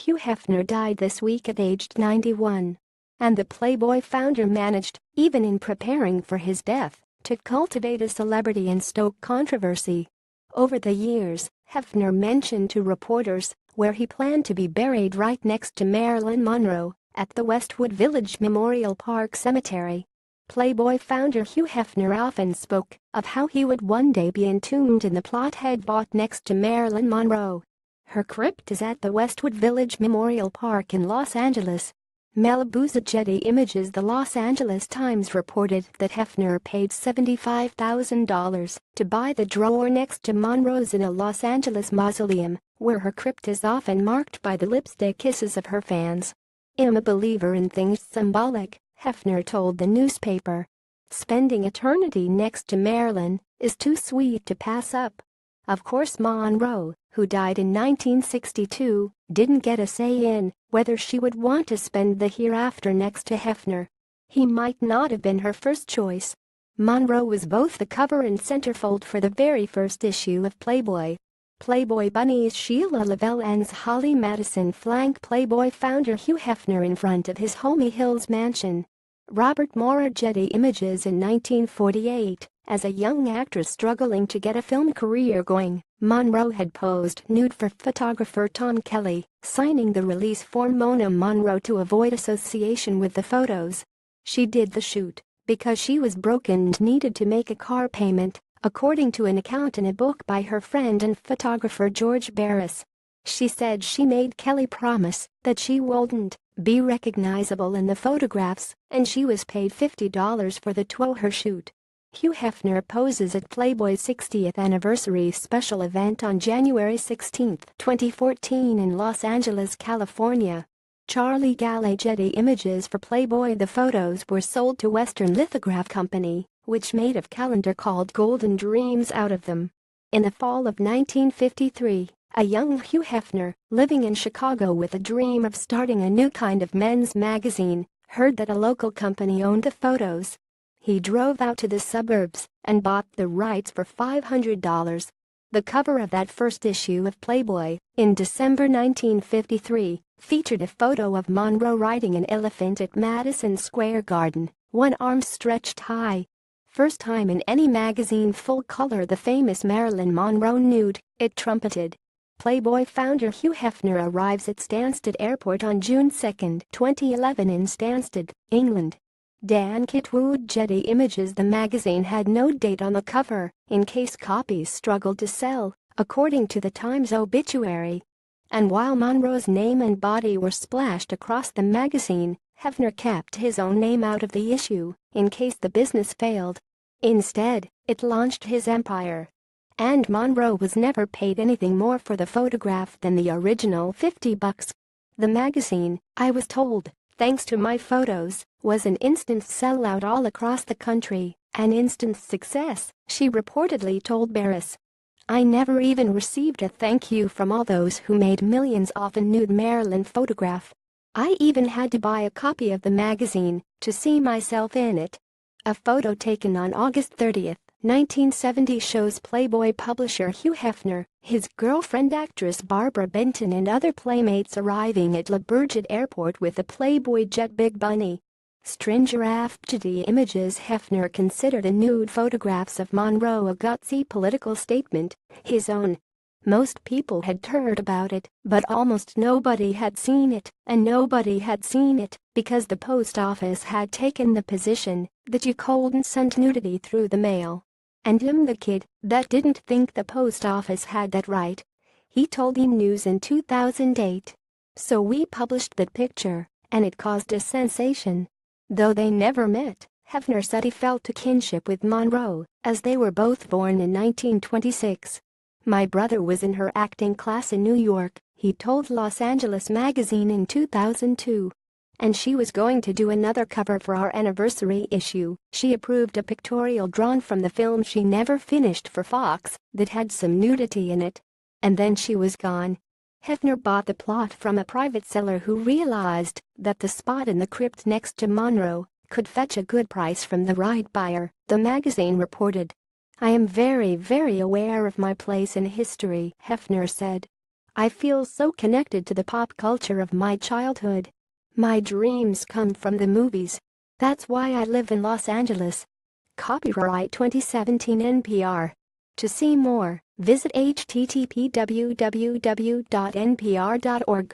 Hugh Hefner died this week at aged 91. And the Playboy founder managed, even in preparing for his death, to cultivate a celebrity and stoke controversy. Over the years, Hefner mentioned to reporters where he planned to be buried right next to Marilyn Monroe at the Westwood Village Memorial Park Cemetery. Playboy founder Hugh Hefner often spoke of how he would one day be entombed in the plot he'd bought next to Marilyn Monroe. Her crypt is at the Westwood Village Memorial Park in Los Angeles. Malibu's Getty Images. The Los Angeles Times reported that Hefner paid $75,000 to buy the drawer next to Monroe's in a Los Angeles mausoleum, where her crypt is often marked by the lipstick kisses of her fans. "I'm a believer in things symbolic," Hefner told the newspaper. "Spending eternity next to Marilyn is too sweet to pass up." Of course, Monroe, who died in 1962, didn't get a say in whether she would want to spend the hereafter next to Hefner. He might not have been her first choice. Monroe was both the cover and centerfold for the very first issue of Playboy. Playboy bunnies Sheila Lavelle and Holly Madison flank Playboy founder Hugh Hefner in front of his Holmby Hills mansion. Robert Moore. Getty Images. In 1948, as a young actress struggling to get a film career going, Monroe had posed nude for photographer Tom Kelly, signing the release form Mona Monroe to avoid association with the photos. She did the shoot because she was broke and needed to make a car payment, according to an account in a book by her friend and photographer George Barris. She said she made Kelly promise that she wouldn't be recognizable in the photographs, and she was paid $50 for the 2-hour shoot. Hugh Hefner poses at Playboy's 60th anniversary special event on January 16, 2014 in Los Angeles, California. Charlie Galley. Getty Images. For Playboy, the photos were sold to Western Lithograph Company, which made a calendar called Golden Dreams out of them. In the fall of 1953, a young Hugh Hefner, living in Chicago with a dream of starting a new kind of men's magazine, heard that a local company owned the photos. He drove out to the suburbs and bought the rights for $500. The cover of that first issue of Playboy, in December 1953, featured a photo of Monroe riding an elephant at Madison Square Garden, one arm stretched high. First time in any magazine full color the famous Marilyn Monroe nude, it trumpeted. Playboy founder Hugh Hefner arrives at Stansted Airport on June 2, 2011 in Stansted, England. Dan Kitwood. Getty Images. The magazine had no date on the cover, in case copies struggled to sell, according to the Times obituary. And while Monroe's name and body were splashed across the magazine, Hefner kept his own name out of the issue, in case the business failed. Instead, it launched his empire. And Monroe was never paid anything more for the photograph than the original $50. The magazine, I was told, thanks to my photos, was an instant sellout all across the country, an instant success, she reportedly told Barris. "I never even received a thank you from all those who made millions off a nude Marilyn photograph. I even had to buy a copy of the magazine to see myself in it." A photo taken on August 30, 1970 shows Playboy publisher Hugh Hefner, his girlfriend actress Barbara Benton and other playmates arriving at La Bourget Airport with a Playboy jet Big Bunny. Stringer. Getty Images. Hefner considered the nude photographs of Monroe a gutsy political statement, his own. Most people had heard about it, but almost nobody had seen it, and nobody had seen it because the post office had taken the position that you couldn't send nudity through the mail. And I'm the kid that didn't think the post office had that right, he told E! News in 2008. So we published that picture, and it caused a sensation. Though they never met, Hefner said he felt a kinship with Monroe, as they were both born in 1926. "My brother was in her acting class in New York," he told Los Angeles Magazine in 2002. "And she was going to do another cover for our anniversary issue. She approved a pictorial drawn from the film she never finished for Fox that had some nudity in it. And then she was gone." Hefner bought the plot from a private seller who realized that the spot in the crypt next to Monroe could fetch a good price from the right buyer, the magazine reported. "I am very aware of my place in history," Hefner said. I feel so connected to the pop culture of my childhood. My dreams come from the movies. That's why I live in Los Angeles. Copyright 2017 NPR. To see more, visit http://www.npr.org.